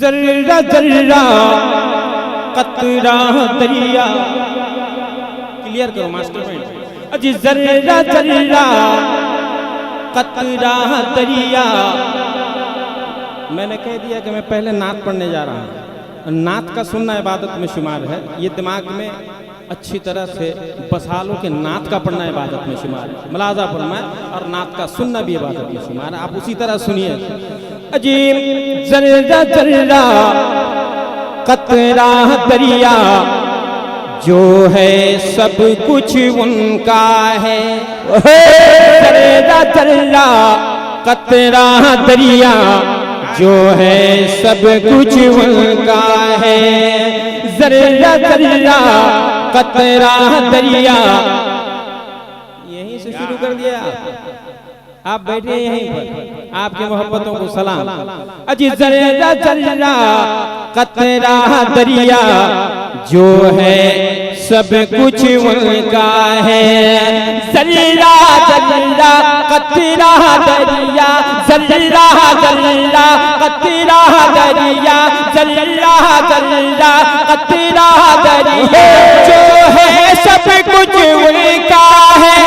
जर्रा जर्रा कतरा दरिया, क्लियर करो मास्टर माइंड। अजी जर्रा जर्रा कतरा दरिया। मैंने कह दिया कि मैं पहले नात पढ़ने जा रहा हूँ। नात का सुनना इबादत में शुमार है, ये दिमाग में अच्छी तरह से बसा लो कि नात का पढ़ना इबादत में शुमार है, मुलाजा फरमाए, और नात का सुनना भी इबादत में शुमार है। आप उसी तरह सुनिए। अजीब जर्रा जर्रा कतरा दरिया, जो है सब कुछ उनका है। जर्रा जर्रा कतरा दरिया, जो है सब कुछ उनका है। जर्रा जर्रा कतरा दरिया, यहीं से शुरू कर दिया। आप बैठे यहीं पर, आपके मोहब्बतों को सलाम। अजी जर्रा जर्रा कतरा दरिया, जो है सब कुछ उनका है। जर्रा जर्रा कतरा दरिया, जर्रा जर्रा कतरा दरिया, जर्रा जर्रा कतरा दरिया, जो है सब कुछ उनका है,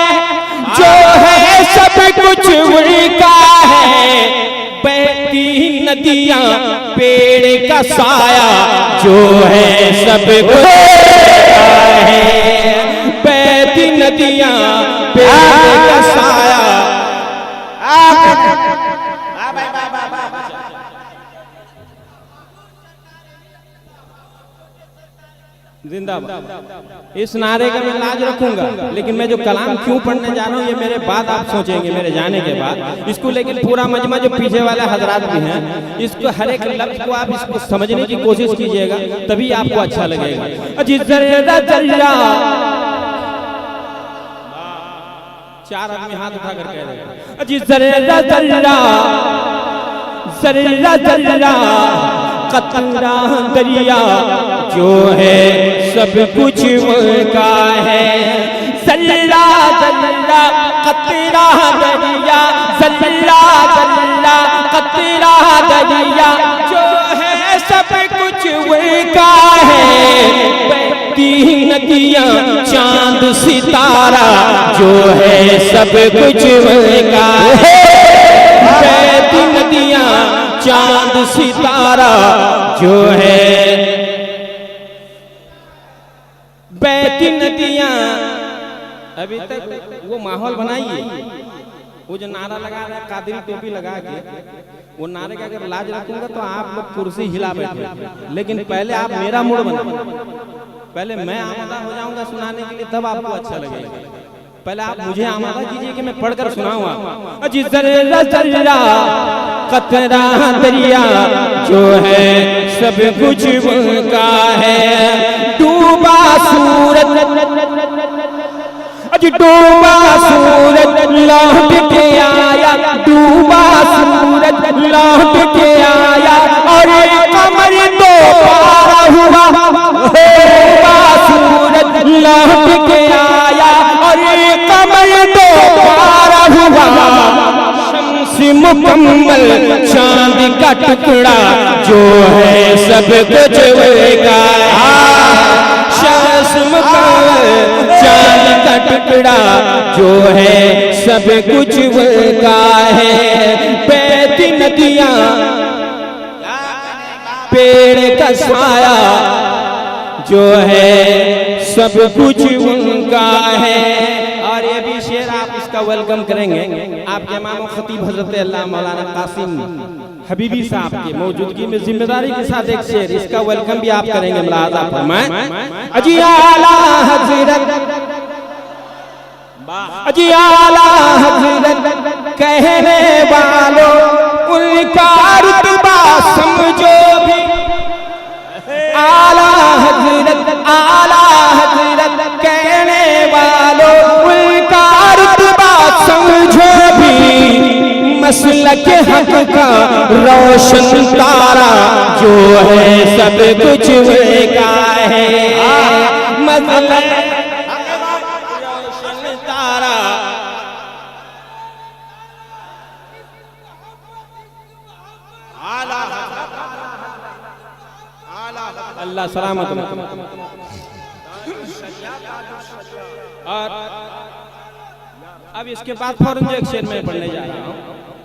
जो है सब कुछ उनका है। बहती नदियां पेड़ का साया, जो है सब कुछ उनका है। बहती नदियां पेड़ का साया। जिंदाबाद। इस नारे का मैं लाज रखूंगा, लेकिन मैं जो कलाम क्यों पढ़ने जा रहा हूँ ये मेरे बाद आप सोचेंगे, मेरे जाने के बाद इसको। लेकिन पूरा मजमा जो पीछे वाले हजरात भी हैं, इसको हर एक लफ्ज को आप इसको समझने की कोशिश कीजिएगा, तभी आपको अच्छा लगेगा। अजी जर्रा जर्रा, चार आदमी हाथ उठा कर कह रहे। अजी जर्रा जर्रा, जर्रा जर्रा कतरा दरिया, जो है सब कुछ उनका है। जर्रा जर्रा कतरा दरिया, जर्रा जर्रा कतरा दरिया, जो है सब कुछ उनका है। बहती नदियां चांद सितारा, जो है सब कुछ उनका है। बहती नदियां चांद सितारा, जो है बहती नदियां। अभी तक वो माहौल बनाइए, वो जो नारा लगा रहा है कादरी टोपी लगा के, वो नारे का अगर लाज रखूंगा तो आप लोग कुर्सी हिला बैठे। लेकिन पहले आप मेरा मूड बना, पहले मैं आमादा हो जाऊंगा सुनाने के लिए, तब आपको अच्छा लगेगा। पहले आप मुझे आमादा कीजिए कि मैं पढ़कर सुनाऊंगा। अजी जर्रा जर्रा कतरा दरिया, जो है सब कुछ उनका है। डूबा सूरज, अजी डूबा सूरज लौट के आया, डूबा सूरज लौट के आया, और कमर तो पार हुआ। डूबा सूरज लौट के आया, और कमर तो पार हुआ। शम्स मुकम्मल चांद का टुकड़ा, जो है सब कुछ उनका है। शम्स मुकम्मल चांद का टुकड़ा, जो है सब कुछ उनका है। बहती नदियां पेड़ का साया, जो है सब कुछ उनका है। और ये भी शेर आप इसका वेलकम करेंगे, आपके इमाम खतीब हजरत अल्लाह मौलाना कासिम हबीबी साहब की मौजूदगी में जिम्मेदारी के साथ एक शेर, इसका वेलकम भी आप करेंगे, मुलाजा फरमाएं। अजी आला हजरत, अजी आला हजरत कहने वालों, उनका रुतबा समझो भी। आला हजरत, आला हजरत कहने वालों, उनका रुतबा समझो भी। मसलक हक का रोशन तारा, जो है सब कुछ उनका है। मसलक रोशन तारा, अल्लाह सलामत रखे। और अब इसके बाद फौरन जो एक शेर में पढ़ने जा रहा हूँ,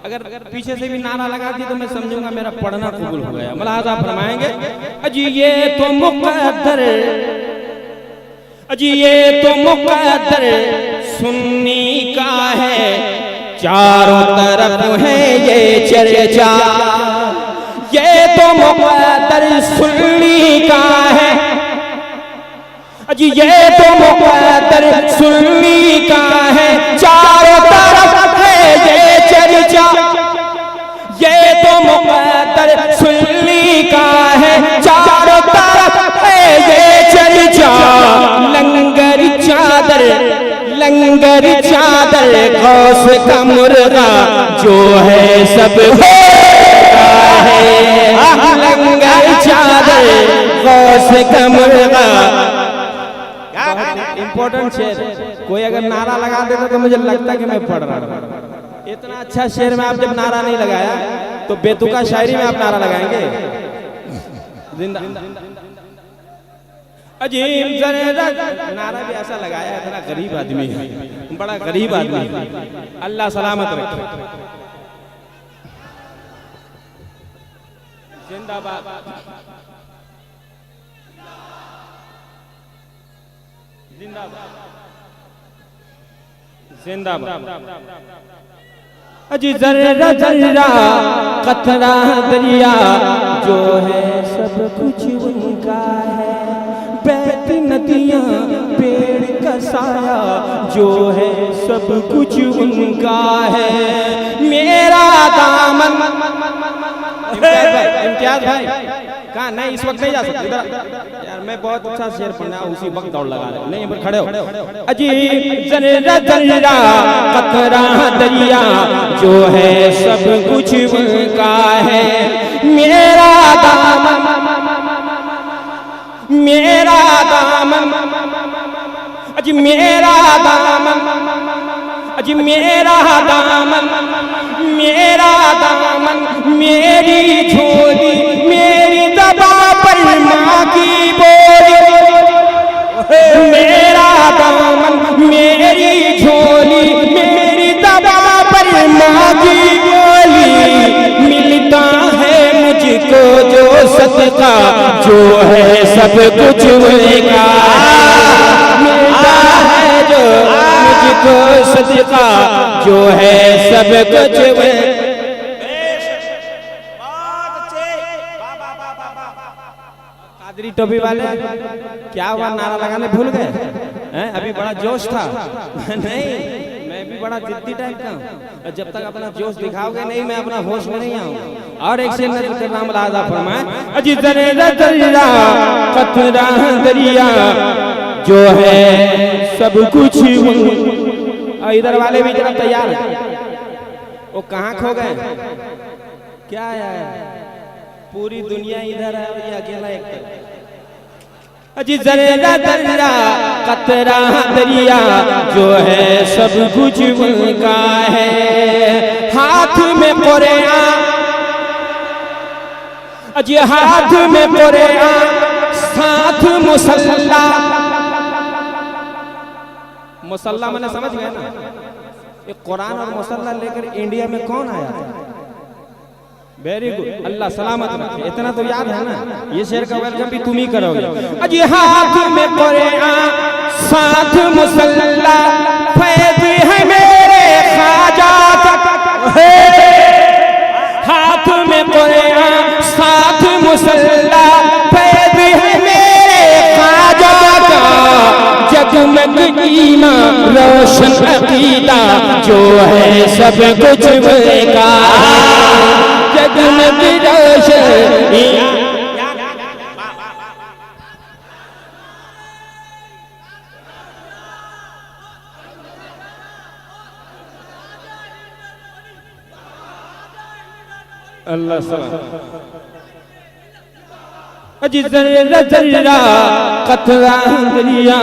अगर पीछे से भी नारा लगा दी तो मैं समझूंगा मेरा पढ़ना कबूल हो गया। मुलाहाजा फरमाएंगे, अजी ये तो मुक़द्दर, अजी ये तो मुक़द्दर सुन्नी का है, चारों तरफ है ये चर्चा। ये तो मुक़द्दर सुन्नी का है, अजी ये तो मुक़द्दर सुन्नी का है, चारों तरफ है ये चर्चा। ये तो मुक़द्दर सुन्नी का है, चारों तरफ है ये चर्चा। लंगर चादर, लंगर चादर गौस का मुर्गा जो है सब होता है। लंगर चादर गौस का मुर्गा, इम्पोर्टेंट शेर। कोई अगर नारा लगा देता तो मुझे लगता कि मैं पढ़ रहा हूँ। इतना अच्छा शेर में आप जब नारा नहीं लगाया तो बेतुका शायरी में आप नारा लगाएंगे। जिंदा अजीब नारा भी ऐसा लगाया, इतना गरीब आदमी है, बड़ा गरीब आदमी है। अल्लाह सलामत रखे। जिंदाबाद, जिंदाबाद, जिंदाबाद। अजी जर्रा जर्रा कतरा दरिया जो है सब कुछ उनका है। बहती नदियाँ पेड़ का साया जो है सब कुछ उनका है। मेरा दामन, इम्तियाज भाई कहाँ? नहीं इस वक्त नहीं जा सकते यार, मैं बहुत अच्छा शेर पढ़ना उसी वक्त दौड़ लगा रहे। नहीं पर खड़े हो। अजी जर्रा जर्रा कतरा दरिया जो है सब कुछ उनका है। मेरा दामन, मेरा दामन, अजी मेरा दामन, अजी मेरा दामन, मेरा दामन, मेरी झोली, मेरी दबा पर माँ की बोली। मेरा दामन, मेरी झोली, मेरी दबा पर माँ की बोली। मिलता है मुझको जो सदका जो है सब कुछ उनका। मिलता है जो मुझको सदका जो है सब कुछ उनका। कादरी टोपी वाले क्या हुआ, नारा लगाने भूल गए हैं? अभी बड़ा जोश था। नहीं, मैं भी बड़ा जिद्दी टाइप का हूँ। जब तक अपना जोश दिखाओगे नहीं मैं अपना होश में नहीं आऊंगा। और एक शेर नजर करना मुलाहाजा फरमाए, अजी जर्रा जर्रा कतरा दरिया जो है सब कुछ। इधर वाले भी जरा तैयार है। वो कहाँ खो गए? क्या यार, पूरी दुनिया इधर है और ये अकेला एक तरफ। अजी जर्रा जर्रा कतरा दरिया जो है सब कुछ उनका है। हाथ में कुरान, अजी हाथ में कुरान, साथ मुसल्ला। मुसल्ला मैंने समझ गया ना, ये कुरान और मुसल्ला लेकर इंडिया में कौन आया था? वेरी गुड, अल्लाह सलामत रखे। इतना तो याद है ना, ये शेर का वेलकम भी तुम ही करोगे। अजी हाथ में कुरान साथ मुसल्ला, फैज़ है मेरे ख्वाजा तक। हाथ में कुरान साथ मुसल्ला, फैज़ है मेरे ख्वाजा का। जगमग ईमान रोशन अकीदा जो है सब कुछ उनका। जगमग रोशन अल्लाह सलाम। अजी जर्रा जर्रा कतरा दरिया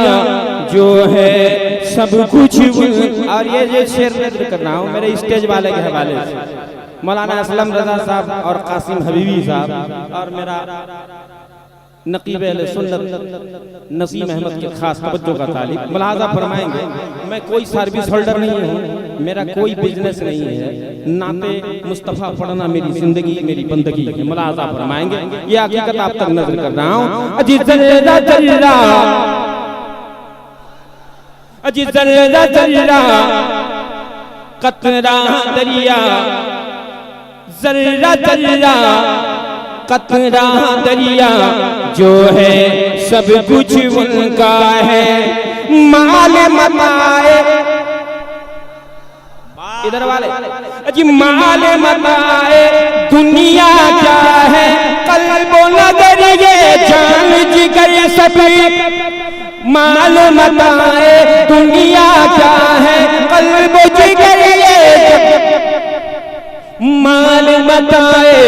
जो है सब कुछ। और ये शेर नज़र कर रहा हूँ मेरे स्टेज वाले के हवाले से, मौलाना असलम रजा साहब और कासिम हबीबी साहब और मेरा नकीब अहले सुन्नत नसीम अहमद के खास तवज्जो का तालिब मुलाहाजा फरमाएंगे। मैं कोई सर्विस होल्डर नहीं हूँ, मेरा कोई बिजनेस नहीं है, नाते मुस्तफ़ा पढ़ना मेरी जिंदगी मेरी बंदगी है। मुलाहाजा फरमाएंगे, ये हकीकत आप तक नजर कर रहा हूँ। अजी जर्रा जर्रा अजी जर्रा जर्रा कतरा दरिया, जर्रा जर्रा कतरा दरिया, जो है सब कुछ उनका है। माल मताए इधर वाले अजी माल मताए दुनिया क्या है, कल्बो नजर ये जान जिगर सभी। माल मताए दुनिया क्या है, कल्बो जिगर ये माल बताए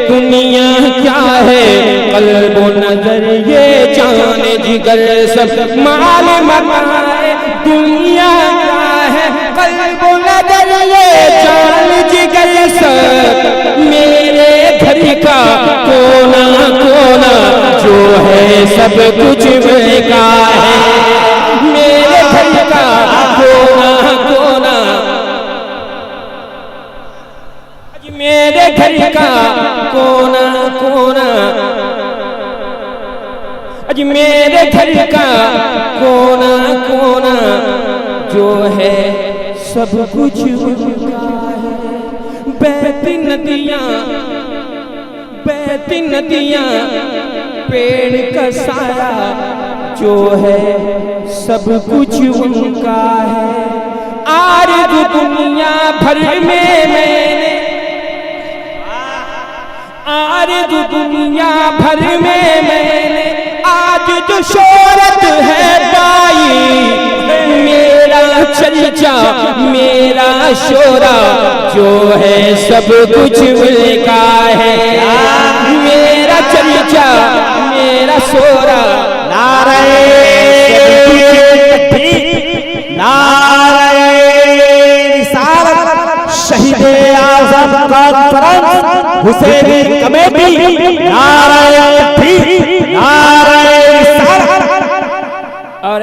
दुनिया क्या है, कल्बो नजर ये जान जिगर सब। माल बताए दुनिया क्या है, कल्बो नजर ये जान जिगर सब। मेरे घर का कोना कोना जो है सब कुछ उनका है। मेरे घर का कोना कोना, मेरे घर का कोना कोना, अजी मेरे घर का कोना कोना, जो है सब कुछ उनका है। बहती नदियाँ बहती नदियाँ, पेड़ का साया, जो है सब कुछ उनका है। आरज़ दुनिया भर में मैंने, आरज़ दुनिया भर में मैंने आज जो शोहरत है पाई। मेरा चर्चा मेरा शोरा, जो है सब कुछ उनका है। मेरा चर्चा मेरा शोरा, नारे नारे रिसालत शहीदे आज़म का तरंग हुसैनी कमेटी, नारे और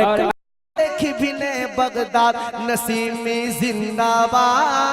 बगदाद नसीमी जिंदाबाद।